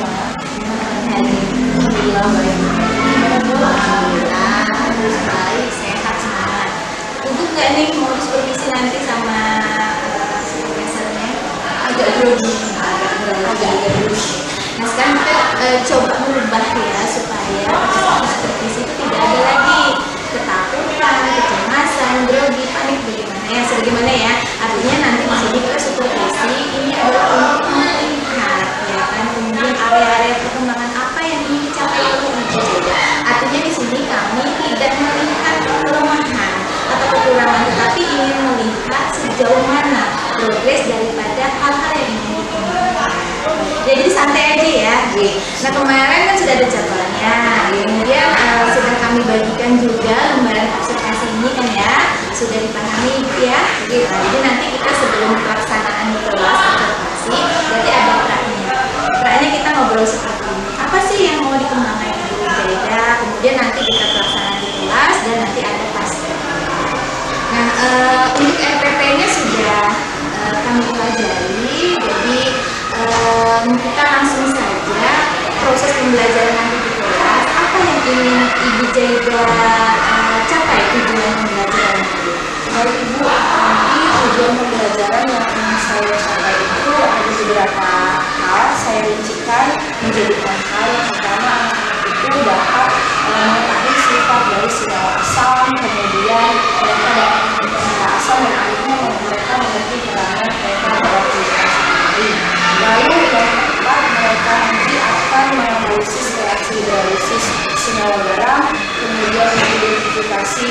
Ma. Alhamdulillah baik. Alhamdulillah terus baik, sehat semangat. Gugup nggak nih mau supervisi nanti sama supervisornya? Agak grogi, agak grogi. Nah sekarang kita coba merubah ya supaya supervisi itu tidak ada lagi ketakutan, kecemasan, grogi, panik bagaimana ya? Artinya nanti di sini kita supervisi ini adalah untuk melihat ya kan, kemudian area-area perkembangan apa yang ingin dicapai oleh Ibu Jaida. Artinya di sini kami tidak melihat kelemahan atau kekurangan, tetapi ingin melihat sejauh mana progres daripada hal-hal yang ingin dikembangkan. Ya, jadi santai aja ya. Nah kemarin kan sudah ada jadwalnya, kemudian sudah kami bagikan juga lembaran observasi ini kan ya, sudah dipahami ya. Jadi nanti kita sebelum pelaksanaan di kelas observasi, berarti ada praknya. Praknya kita ngobrol seperti ini. Apa sih yang mau dikembangkan Ibu Jaida? Kemudian nanti kita pelaksanaan di kelas dan nanti ada pasca. Nah untuk RPP-nya sudah kami pelajari, jadi kita langsung saja proses pembelajaran nanti di kelas. Apa yang ingin Ibu Jaida capai tujuan pembelajaran nanti? Baik Ibu, nanti tujuan pembelajaran yang ingin saya capai itu ada beberapa hal. Saya rincikan menjadi hal yang pertama, anak-anak itu dapat mengetahui sifat dari senyawa asam, kemudian mereka dapat mengenai senyawa asam dan akhirnya mereka mengerti peranan mereka dalam kehidupan sehari-hari. Lalu yang keempat, mereka nanti akan menganalisis reaksi hidrolisis senyawa garam, kemudian mengidentifikasi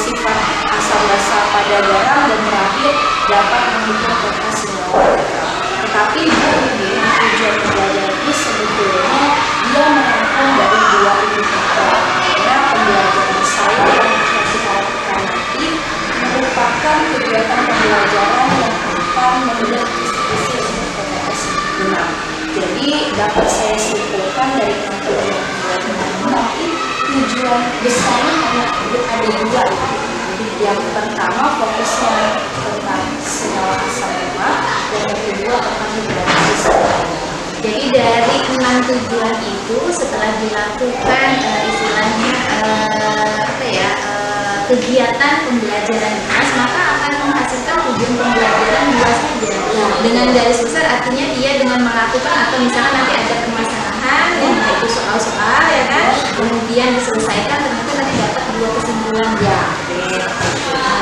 sifat asam basa pada garam, dan terakhir dapat menghitung pH senyawa garam. Tetapi tujuan pembelajaran ini sebetulnya dia menangkap dari dua indikator. Karena pembelajaran saya yang akan kita lakukan nanti merupakan kegiatan pembelajaran yang akan membentuk visi untuk PTS genap. Jadi dapat saya simpulkan dari penampilan pembelajaran nanti tujuan besarnya hanya ada dua. Yang pertama fokusnya tentang senyawa asam lemak, dan yang kedua tentang hidrolisis. Jadi dari 6 tujuan itu setelah dilakukan istilahnya kegiatan pembelajaran kelas, maka akan menghasilkan tujuan pembelajaran dua saja. Dengan garis besar artinya dia dengan melakukan atau misalkan nanti ada permasalahan yaitu soal-soal ya kan, kemudian diselesaikan ternyata nanti dapat dua kesimpulan ya.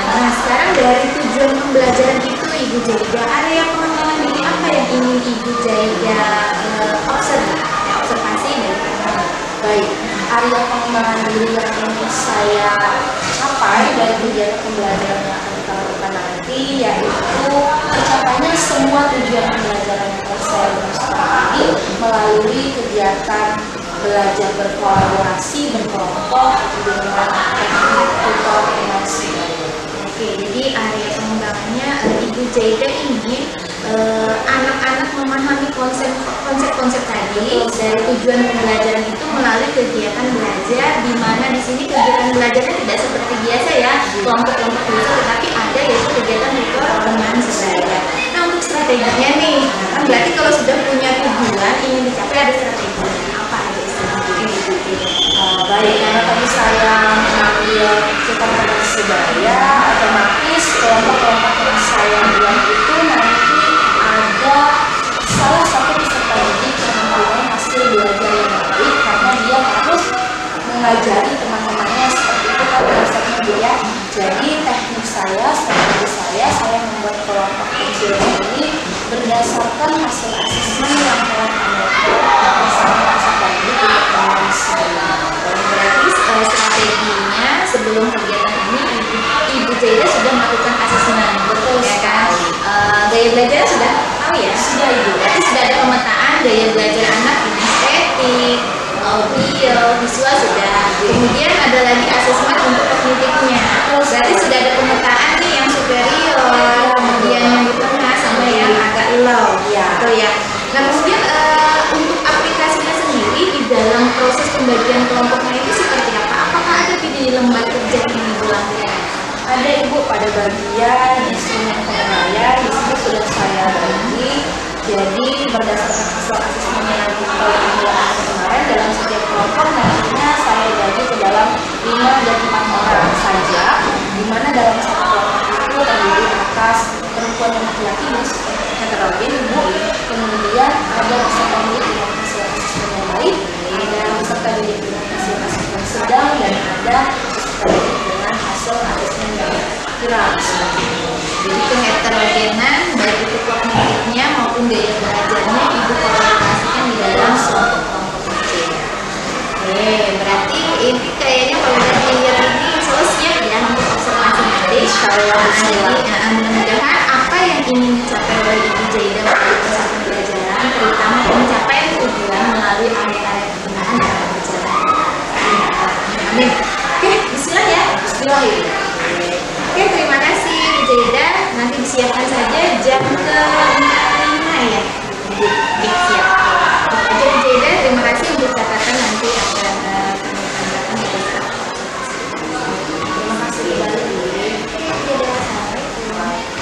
Nah sekarang dari tujuan pembelajaran itu Ibu Jaida, area pengembangan diri apa yang ingin Ibu Jaida observasi dari teman-teman? Baik, area pengembangan diri yang ingin saya capai dari kegiatan pembelajaran yang akan kita lakukan nanti yaitu tercapainya semua tujuan pembelajaran yang akan saya rumuskan ini melalui kegiatan belajar berkolaborasi, berkelompok dengan teknik tutor emosi. Oke, jadi area pengembangannya Ibu Jaida ingin anak-anak memahami konsep-konsep tadi dari tujuan pembelajaran itu melalui kegiatan belajar, di mana di sini kegiatan belajarnya tidak seperti biasa ya kelompok-kelompok biasa, tetapi ada yaitu kegiatan tutor teman sebaya. Nah untuk strateginya nih, kan berarti kalau sudah punya tujuan ingin dicapai ada strateginya. Apa aja strateginya? Baik, karena tadi saya mengambil tutor teman sebaya, otomatis kelompok-kelompok yang saya buat itu nanti ada salah satu peserta didik yang mempunyai hasil belajar yang baik karena dia harus mengajari teman-temannya seperti itu kan konsepnya Bu ya. Jadi teknik saya, strategi saya membuat kelompok kecil ini berdasarkan hasil asesmen yang telah kami lakukan bersama peserta didik untuk teman sebaya. Berarti strateginya sebelum kegiatan ini Ibu Jaida sudah melakukan asesmen, betul ya kan? Gaya belajar sudah tahu ya? Sudah Ibu. Berarti sudah ada pemetaan gaya belajar anak ini estetik, audio, visual sudah. Kemudian ada lagi asesmen untuk kognitifnya. Berarti sudah ada pemetaan nih yang superior, kemudian yang di tengah sama yang agak low, betul ya? Nah kemudian untuk aplikasinya sendiri di dalam proses pembagian kelompoknya itu seperti apa? Apakah ada di lembar kerja yang dibuangkan? Ada Ibu, pada bagian instrumen penilaian di sini sudah saya bagi. Jadi berdasarkan hasil asesmen yang ada terkait dengan hasil asesmen yang kurang. Jadi keheterogenan baik itu kognitifnya maupun gaya belajarnya ibu komunikasikan di dalam suatu kelompok kecil. Oke, berarti ini kayaknya kalau udah dilihat ini solusinya ya untuk observasi nanti. Insyaallah. Mudah-mudahan apa yang ingin dicapai oleh Ibu Jaidah melalui proses pembelajaran, terutama mencapai tujuan melalui area-area penggunaan dalam pembelajaran. Amin. Oke, bismillah ya. Bismillah. Oke, terima kasih Bu Jaidah. Nanti disiapkan saja jam ke-5 ya. Jadi siap. Oke Bu Jaidah, terima kasih untuk catatan nanti akan kami tambahkan di dalam. Terima kasih kembali. Dadah, assalamualaikum.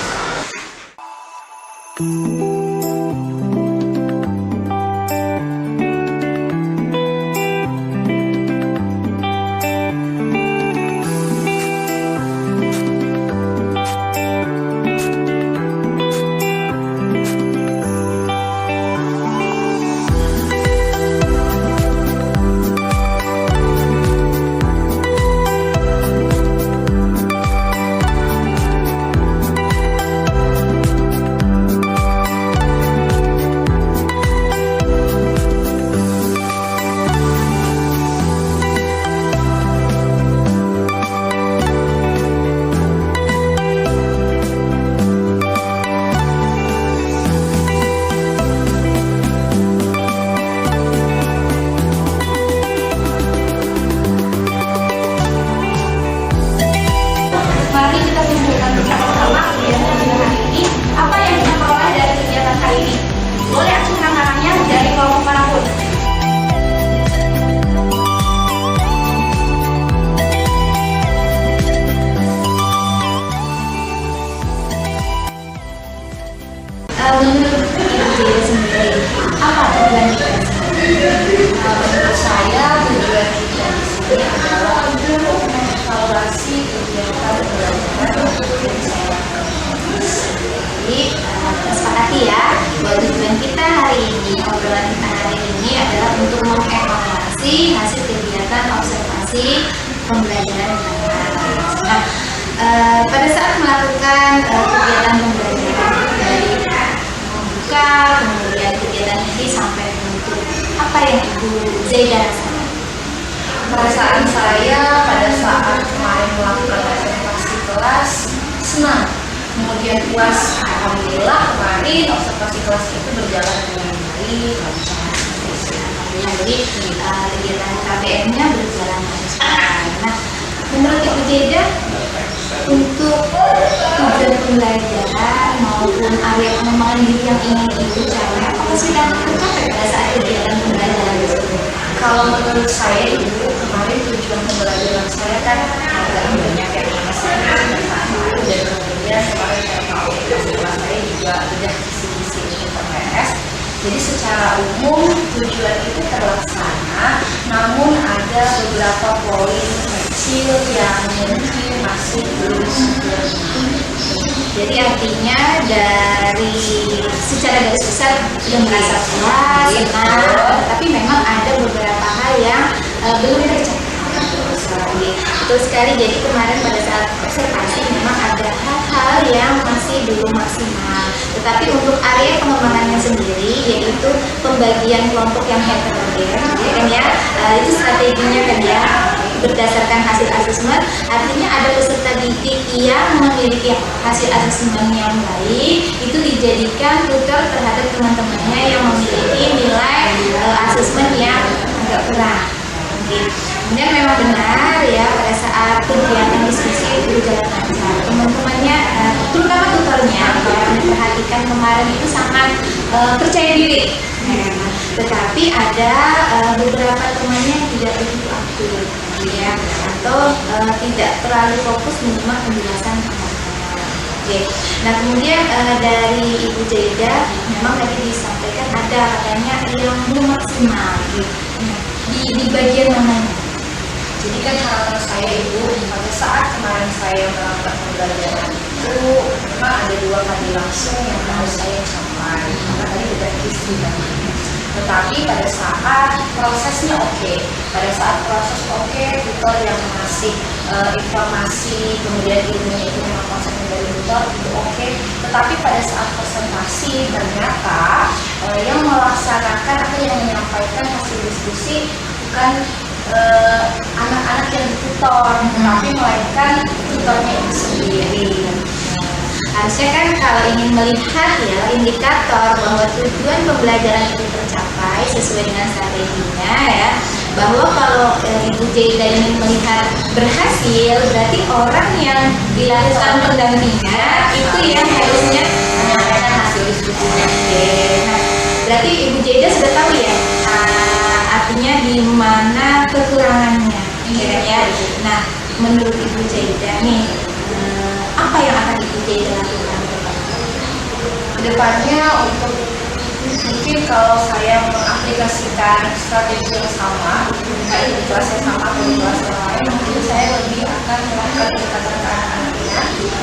Mari kita kumpulkan bersama-sama kegiatan hari ini. Apa yang kita peroleh dari kegiatan hari ini? Boleh ajukan tangannya dari kelompok manapun. Menurut Ibu Jaidah sendiri, apa tujuan kita di sini? Menurut saya tujuan kita di sini adalah untuk mengevaluasi kegiatan pembelajaran yang saya lakukan. Jadi kita sepakati ya bahwa tujuan kita hari ini, obrolan kita hari ini adalah untuk mengevaluasi hasil kegiatan observasi pembelajaran kita. Nah, pada saat melakukan kegiatan pembelajaran dari membuka, kemudian kegiatan ini sampai menutup, apa yang Ibu Zaidah rasakan? Perasaan saya pada saat kemarin melakukan observasi kelas senang, kemudian puas. Alhamdulillah kemarin observasi kelas itu berjalan dengan baik, lancar. Alhamdulillah, jadi kegiatan KBM-nya berjalan lancar. Nah, menurut Ibu Jaidah, untuk tujuan pembelajaran maupun area pengembangan diri yang ingin Ibu capai, apakah sudah tercapai pada saat kegiatan pembelajaran tersebut? Kalau menurut saya Ibu, kemarin tujuan pembelajaran saya kan agak banyak yang masih dan kemudian kemarin saya tahu kelas saya juga sudah isi-isi untuk PPS. Jadi secara umum tujuan itu terlaksana, namun ada beberapa poin kecil yang mungkin masih belum sempurna. Jadi artinya dari secara garis besar sudah merasa puas, senang, tapi memang ada beberapa hal yang belum tercapai. Betul sekali. Jadi kemarin pada saat observasi memang ada hal-hal yang masih belum maksimal. Tetapi untuk area pengembangannya sendiri, yaitu pembagian kelompok yang heterogen, ya kan ya, itu strateginya kan ya, berdasarkan hasil asesmen. Artinya ada peserta didik yang memiliki hasil asesmen yang baik, itu dijadikan tutor terhadap teman-temannya yang memiliki nilai asesmen yang agak kurang. Kemudian memang benar ya, pada saat kegiatan diskusi itu berjalan lancar, teman-temannya terutama tutornya yang diperhatikan kemarin itu sangat percaya diri. Tetapi ada beberapa temannya yang tidak begitu aktif ya, atau tidak terlalu fokus menyimak penjelasan teman-teman. Oke. Nah kemudian dari Ibu Jaidah memang tadi disampaikan ada katanya yang belum maksimal gitu. Di bagian mananya? Jadi kan harapan saya Ibu, pada saat kemarin saya melakukan pembelajaran itu memang ada 2 kali langsung yang harus saya capai. Karena tadi udah istri kan. Tetapi pada saat prosesnya oke, pada saat proses oke, tutor yang ngasih informasi, kemudian ilmunya itu memang konsepnya dari tutor itu oke. Tetapi pada saat presentasi ternyata yang melaksanakan atau yang menyampaikan hasil diskusi bukan anak-anak yang ditutor, tapi melainkan tutornya itu sendiri. Harusnya kan kalau ingin melihat ya indikator bahwa tujuan pembelajaran itu tercapai sesuai dengan strateginya ya, bahwa kalau Ibu Jeda ingin melihat berhasil, berarti orang yang dilakukan pendampingan itu yang harusnya menyampaikan hasil diskusinya. Oke, nah berarti Ibu Jeda sudah tahu ya, artinya di mana kekurangannya, ya. Nah, menurut Ibu Jeda nih, apa yang akan Ibu Jeda lakukan kedepannya untuk mungkin kalau saya mengaplikasikan strategi yang sama, baik di kelas yang sama atau di kelas yang lain, mungkin saya lebih akan melakukan pendekatan ke anak-anaknya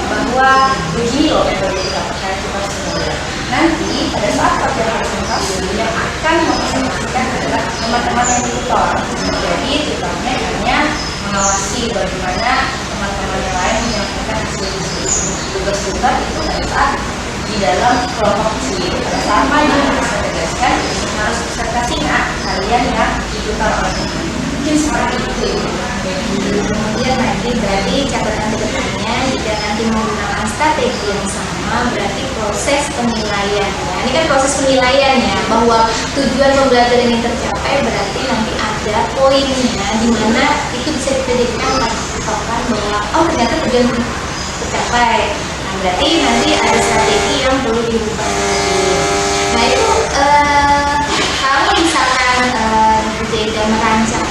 bahwa begini loh metode kita percaya kita sebenarnya. Nanti pada saat pelatihan presentasi yang akan mempresentasikan adalah teman-teman yang tutor. Jadi tutornya hanya mengawasi bagaimana teman-teman yang lain menyampaikan hasil diskusi. Tugas tutor itu pada saat di dalam kelompok kecil pada saat mana saya tegaskan harus presentasi kalian yang ditutor oleh mungkin seperti itu. Kemudian nanti berarti catatan kedepannya jika nanti menggunakan strategi yang sama, berarti proses penilaian. Nah, ini kan proses penilaiannya bahwa tujuan pembelajaran ini tercapai, berarti nanti ada poinnya di mana itu bisa dijadikan patokan bahwa oh ternyata tujuan tercapai. Nah, berarti nanti ada strategi yang perlu dirubah lagi. Nah itu kalau misalkan Jeda merancang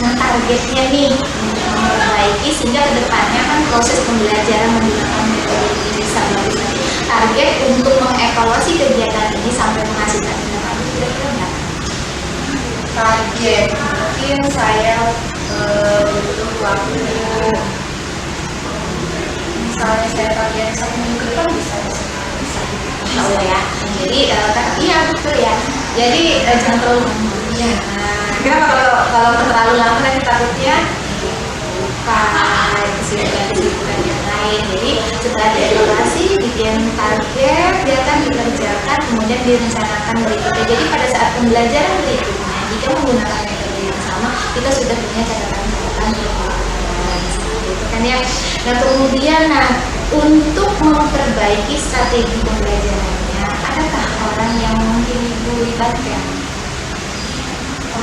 nah targetnya nih untuk memperbaiki sehingga kedepannya kan proses pembelajaran menggunakan metode ini bisa bagus. Target untuk mengevaluasi kegiatan ini sampai menghasilkan tindakan itu kira-kira enggak? Target mungkin saya butuh waktu, misalnya saya target 1 minggu depan bisa. Allah ya. Jadi iya betul ya. Jadi jangan terlalu ya. Kenapa kalau terlalu lama nanti takutnya lupa kesibukan yang lain. Jadi setelah dievaluasi, bikin target, dia akan dikerjakan, kemudian direncanakan berikutnya. Jadi pada saat pembelajaran berikutnya, jika menggunakan metode yang sama, kita sudah punya catatan-catatan itu kan ya. Nah kemudian untuk memperbaiki strategi pembelajarannya, adakah orang yang mungkin Ibu libatkan?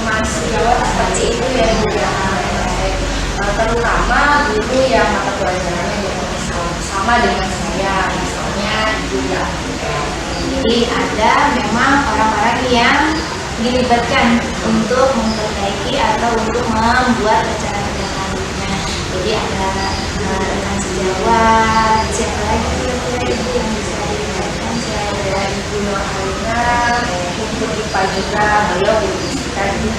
Masih seperti itu ya Bu ya, terutama guru yang mata pelajarannya sama dengan saya, misalnya juga. Jadi ada memang orang-orang yang dilibatkan untuk memperbaiki atau untuk membuat rencana kedepannya. Jadi ada rekan sejawat, siapa lagi kira-kira Ibu yang bisa dilibatkan? Saya Ibu Nur Alina, untuk IPA juga, beliau jadi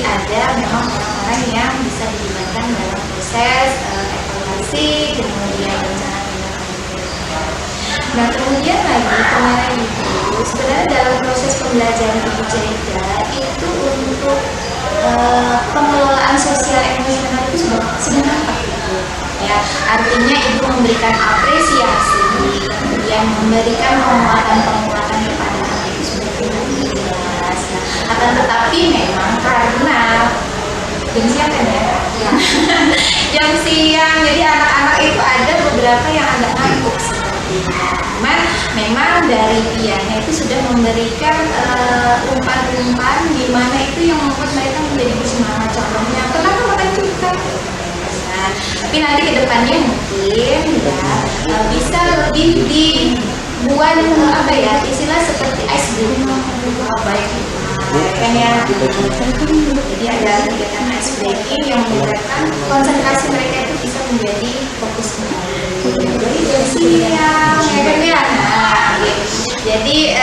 ada memang orang-orang yang bisa dilibatkan dalam proses evaluasi, kemudian rencana tindakan. Nah kemudian lagi Ibu, sebenarnya dalam proses pembelajaran Ibu Jeda itu untuk pengelolaan sosial emosional itu sudah apa Ibu? Ya, artinya Ibu memberikan apresiasi, kemudian memberikan penguatan kepada anak itu sudah jelas. Akan tetapi memang karena jam siang kan ya, jam siang, jadi anak-anak itu ada beberapa yang agak ngantuk sepertinya. Cuman memang dari Pianya itu sudah memberikan umpan-umpan di mana itu yang membuat mereka menjadi bersemangat. Contohnya, kenapa makan cuka? Nah, tapi nanti kedepannya mungkin ya bisa lebih dibuat apa ya, istilah seperti ice breaking. Baik kan ya. Jadi ada kegiatan ice breaking yang membuatkan konsentrasi mereka itu bisa menjadi fokus kembali. Jadi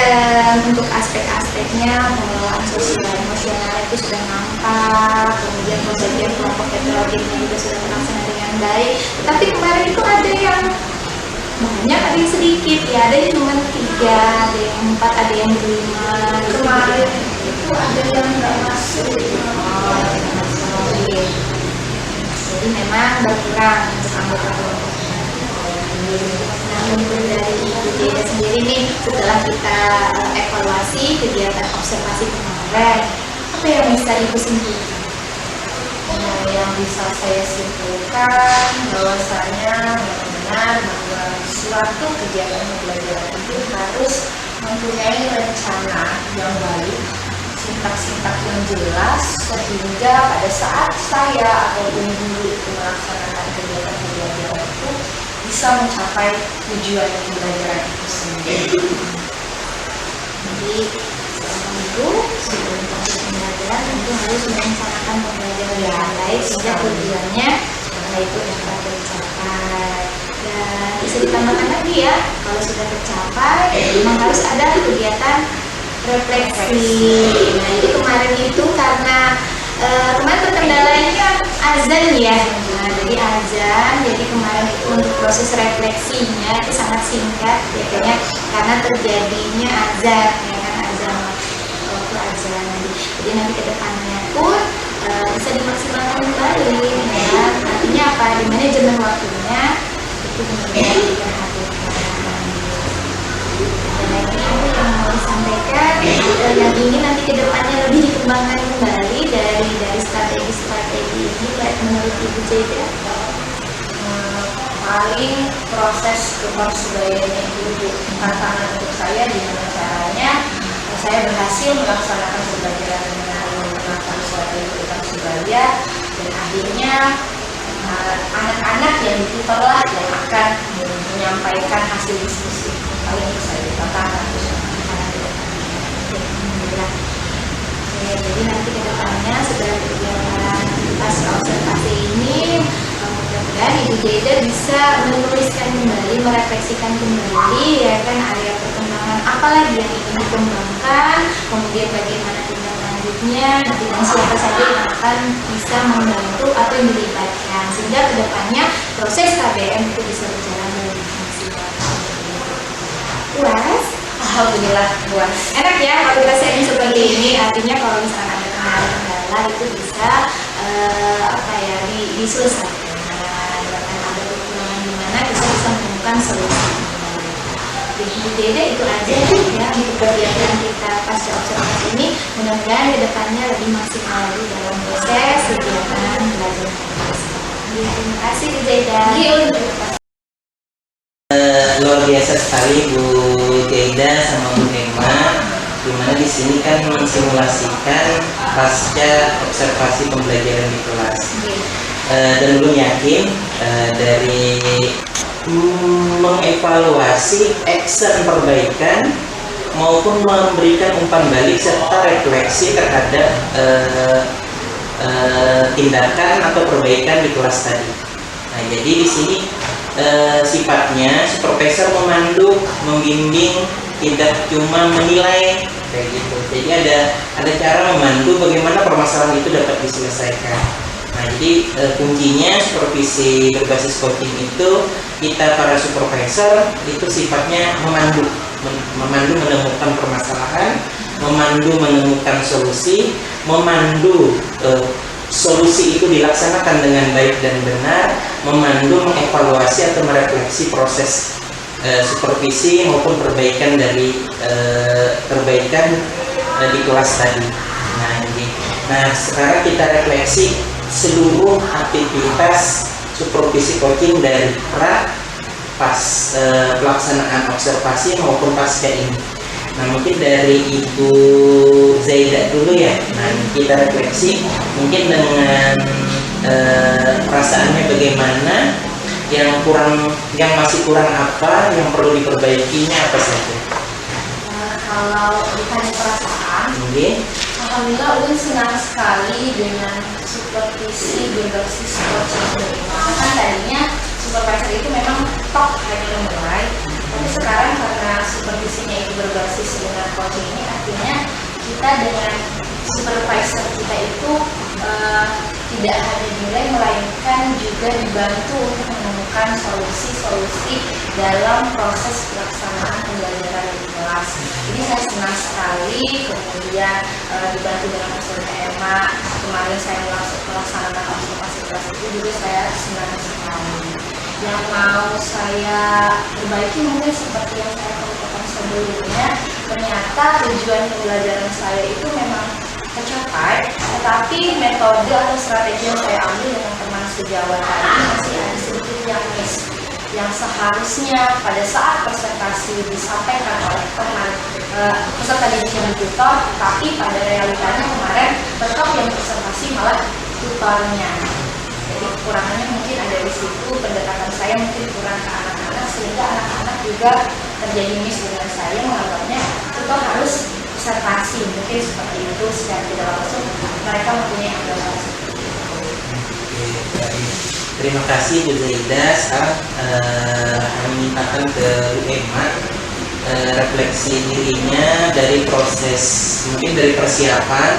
untuk aspek-aspeknya pengelolaan sosial emosional itu sudah nampak, kemudian pembagian kelompok heterogennya juga sudah terlaksana dengan baik. Tapi kemarin itu ada yang banyak, ada yang sedikit ya, ada yang cuma 3, ada yang 4, ada yang 5. Kemarin itu ada yang nggak masuk. Oke. Jadi memang berkurang untuk anggota kelompoknya. Nah, untuk dari Ibu Jeda sendiri nih, setelah kita evaluasi kegiatan observasi kemarin, apa yang bisa Ibu simpulkan? Nah, yang bisa saya simpulkan bahwasanya benar bahwa suatu kegiatan pembelajaran itu harus mempunyai rencana yang baik, sintak-sintak yang jelas, sehingga pada saat saya ataupun guru itu melaksanakan kegiatan pembelajaran itu bisa mencapai tujuan pembelajaran itu sendiri. Jadi seorang guru sebelum proses pembelajaran tentu harus merencanakan pembelajaran dengan baik sehingga tujuannya itu dapat tercapai. Dan bisa ditambahkan lagi ya, kalau sudah tercapai memang harus ada kegiatan refleksi. Nah, jadi kemarin itu karena kemarin terkendalanya azan ya. Nah, jadi azan, jadi kemarin itu untuk proses refleksinya itu sangat singkat biasanya karena terjadinya azan, ya kan, azan waktu azan. Jadi nanti ke depannya pun bisa dimaksimalkan kembali. Ya. Artinya apa? Di manajemen waktunya itu benar-benar diperhatikan. Dan lagi yang mau disampaikan yang ini nanti ke depannya lebih dikembangkan kembali dari strategi ini menurut Ibu Jeda. Paling proses kekonsulayanya itu tantangan untuk saya gimana caranya saya berhasil melaksanakan pembelajaran dengan menggunakan strategi konsulaya dan akhirnya anak-anak yang ditutorlah yang akan menyampaikan hasil diskusi. Paling itu saja tantangan. Jadi nanti ke depannya setelah kegiatan pas observasi ini mudah-mudahan Ibu Jeda bisa menuliskan kembali, merefleksikan kembali ya kan area perkembangan apa lagi yang ingin dikembangkan, kemudian bagaimana tindak lanjutnya, nanti dan siapa saja yang akan bisa membantu atau yang dilibatkan sehingga ke depannya proses KBM itu bisa berjalan lebih maksimal. Puas? Alhamdulillah puas. Enak ya kalau kita sharing seperti ini, artinya kalau misalnya ada kendala-kendala itu bisa diselesaikan dan ada kekurangan di mana kita bisa menemukan solusi. Jadi Jeda itu aja ya untuk kegiatan kita pasca observasi ini, mudah-mudahan ke depannya lebih maksimal lagi dalam proses kegiatan belajar. Terima kasih Bu Jeda. Luar biasa sekali Bu Jeda sama Bu Hema, dimana di sini kan mensimulasikan pasca observasi pembelajaran di kelas. Dan belum yakin dari mengevaluasi action perbaikan maupun memberikan umpan balik serta refleksi terhadap tindakan atau perbaikan di kelas tadi. Nah, jadi di sini sifatnya supervisor memandu, membimbing, tidak cuma menilai kayak gitu. Jadi ada cara memandu bagaimana permasalahan itu dapat diselesaikan. Nah, jadi kuncinya supervisi berbasis coaching itu kita para supervisor itu sifatnya memandu menemukan permasalahan, memandu menemukan solusi, memandu solusi itu dilaksanakan dengan baik dan benar, memandu mengevaluasi atau merefleksi proses supervisi maupun perbaikan dari perbaikan di kelas tadi. Nah, sekarang kita refleksi seluruh aktivitas supervisi coaching dari pas pelaksanaan observasi maupun pasca ini. Nah, mungkin dari Ibu Zaida dulu ya. Nah, kita refleksi mungkin dengan perasaannya bagaimana, yang masih kurang apa, yang perlu diperbaikinya apa saja. Kalau ditanya perasaan, alhamdulillah Ulun senang sekali dengan supervisi berbasis coaching ini. Karena kan tadinya supervisor itu memang top hanya memulai, tapi sekarang karena supervisinya itu berbasis dengan coaching ini, artinya kita dengan supervisor kita itu tidak hanya dinilai melainkan juga dibantu untuk menemukan menemukan solusi-solusi dalam proses pelaksanaan pembelajaran di kelas. Jadi saya senang sekali, kemudian dibantu dengan unsur EMA. Kemarin saya melaksanakan observasi kelas itu juga saya senang sekali. Yang mau saya perbaiki mungkin seperti yang saya katakan sebelumnya, ternyata tujuan pembelajaran saya itu memang tercapai, tetapi metode atau strategi yang saya ambil dengan teman sejawat tadi masih ada sedikit yang miss, yang seharusnya pada saat presentasi disampaikan oleh teman peserta didik yang tutor, tapi pada realitanya kemarin tetap yang presentasi malah tutornya. Jadi kekurangannya mungkin ada di situ, pendekatan saya mungkin kurang ke anak-anak, sehingga anak-anak juga terjadi miss dengan saya, menganggapnya tutor harus presentasi, mungkin seperti itu secara tidak langsung mereka mempunyai anggapan seperti itu. Oke, baik. Terima kasih Bu Zaida. Sekarang kami mintakan ke Bu Emma refleksi dirinya dari proses, mungkin dari persiapan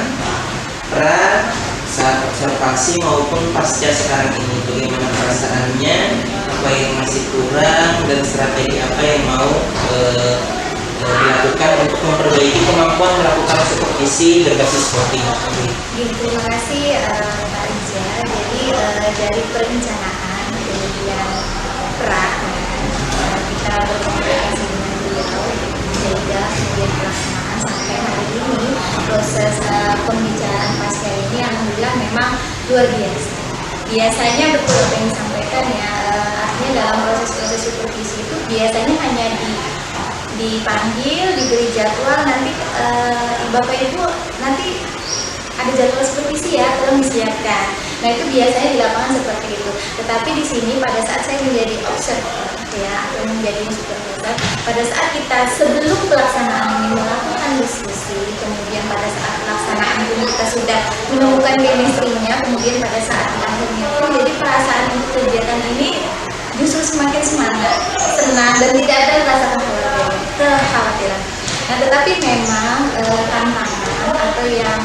pra, saat observasi maupun pasca sekarang ini, bagaimana perasaannya, apa yang masih kurang, dan strategi apa yang mau dilakukan untuk memperbaiki kemampuan melakukan supervisi berbasis voting. Terima kasih Pak Ija. Jadi dari perencanaan kemudian pra kita berkomunikasi dengan beliau sehingga kemudian pelaksanaan sampai hari ini proses pembicaraan pasca ini alhamdulillah memang luar biasa. Biasanya betul apa yang disampaikan ya, artinya dalam proses supervisi itu biasanya hanya dipanggil, diberi jadwal, nanti Bapak Ibu nanti ada jadwal supervisi ya, tolong disiapkan. Nah itu biasanya di lapangan seperti itu. Tetapi di sini pada saat saya menjadi observer ya, atau menjadi supervisor, pada saat kita sebelum pelaksanaan ini melakukan diskusi, kemudian pada saat pelaksanaan ini kita sudah menemukan chemistry-nya, kemudian pada saat di akhirnya itu, jadi perasaan untuk kegiatan ini justru semakin semangat, senang, dan tidak ada rasa kekhawatiran. Nah, tetapi memang tantangan atau yang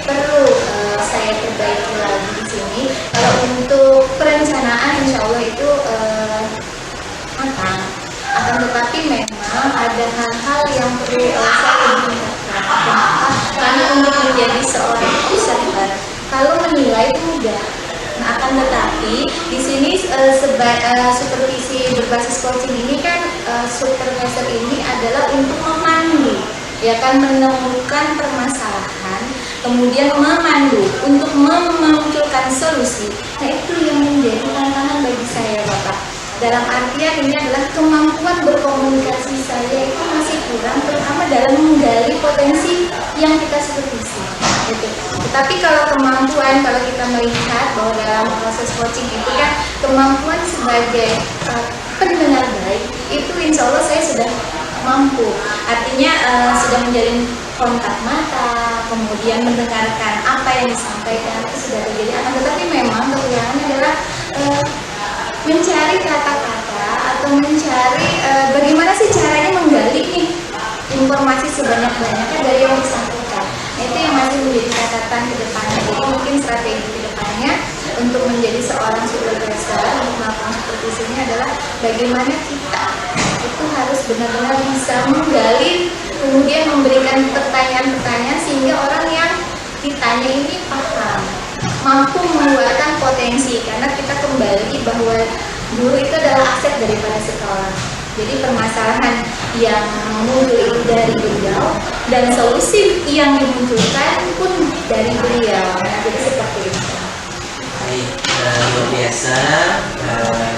perlu saya perbaiki lagi di sini, kalau untuk perencanaan insya Allah itu matang. Akan tetapi memang ada hal-hal yang perlu saya tingkatkan. Kenapa? Karena untuk menjadi seorang observer, kalau menilai itu mudah. Nah, akan tetapi di sini supervisi berbasis coaching ini kan supervisor ini adalah untuk memandu, ya kan, menemukan permasalahan, kemudian memandu untuk memunculkan solusi. Nah itu yang menjadi tantangan bagi saya Bapak. Dalam artian ini adalah kemampuan berkomunikasi saya itu masih kurang, terutama dalam menggali potensi yang kita supervisi. Gitu. Tetapi kalau kemampuan, kalau kita melihat bahwa dalam proses coaching itu kan kemampuan sebagai pendengar baik, itu insya Allah saya sudah mampu. Artinya sudah menjalin kontak mata, kemudian mendengarkan apa yang disampaikan, itu sudah terjadi. Tetapi memang kekurangannya adalah mencari kata-kata atau mencari bagaimana sih caranya menggali nih informasi sebanyak-banyaknya dari yang disampaikan. Nah, itu yang masih menjadi catatan ke depannya. Jadi mungkin strategi ke depannya untuk menjadi seorang supervisor untuk melakukan supervisi ini adalah bagaimana kita itu harus benar-benar bisa menggali, kemudian memberikan pertanyaan-pertanyaan sehingga orang yang ditanya ini paham, mampu mengeluarkan potensi, karena kita kembali bahwa guru itu adalah aset daripada sekolah. Jadi permasalahan yang muncul itu dari beliau dan solusi yang dimunculkan pun dari beliau. Nah, jadi seperti itu. Baik, luar biasa.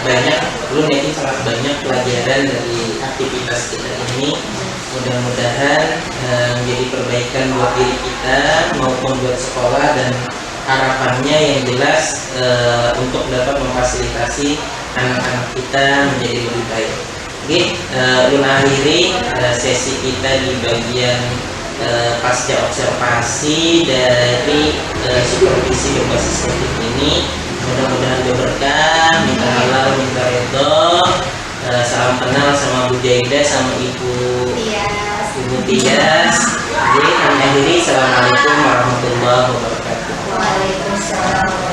Banyak, belum ini sangat banyak pelajaran dari aktivitas kita ini. Mudah-mudahan menjadi perbaikan buat diri kita maupun buat sekolah, dan harapannya yang jelas untuk dapat memfasilitasi anak-anak kita menjadi lebih baik. Oke, belum akhiri sesi kita di bagian pasca observasi dari supervisi berbasis voting ini. Mudah-mudahan berkah, minta halal, minta ridho. Salam kenal sama Bu Zaida, sama Ibu Tias. Jadi kami akhiri. Assalamualaikum warahmatullahi wabarakatuh. Waalaikumsalam.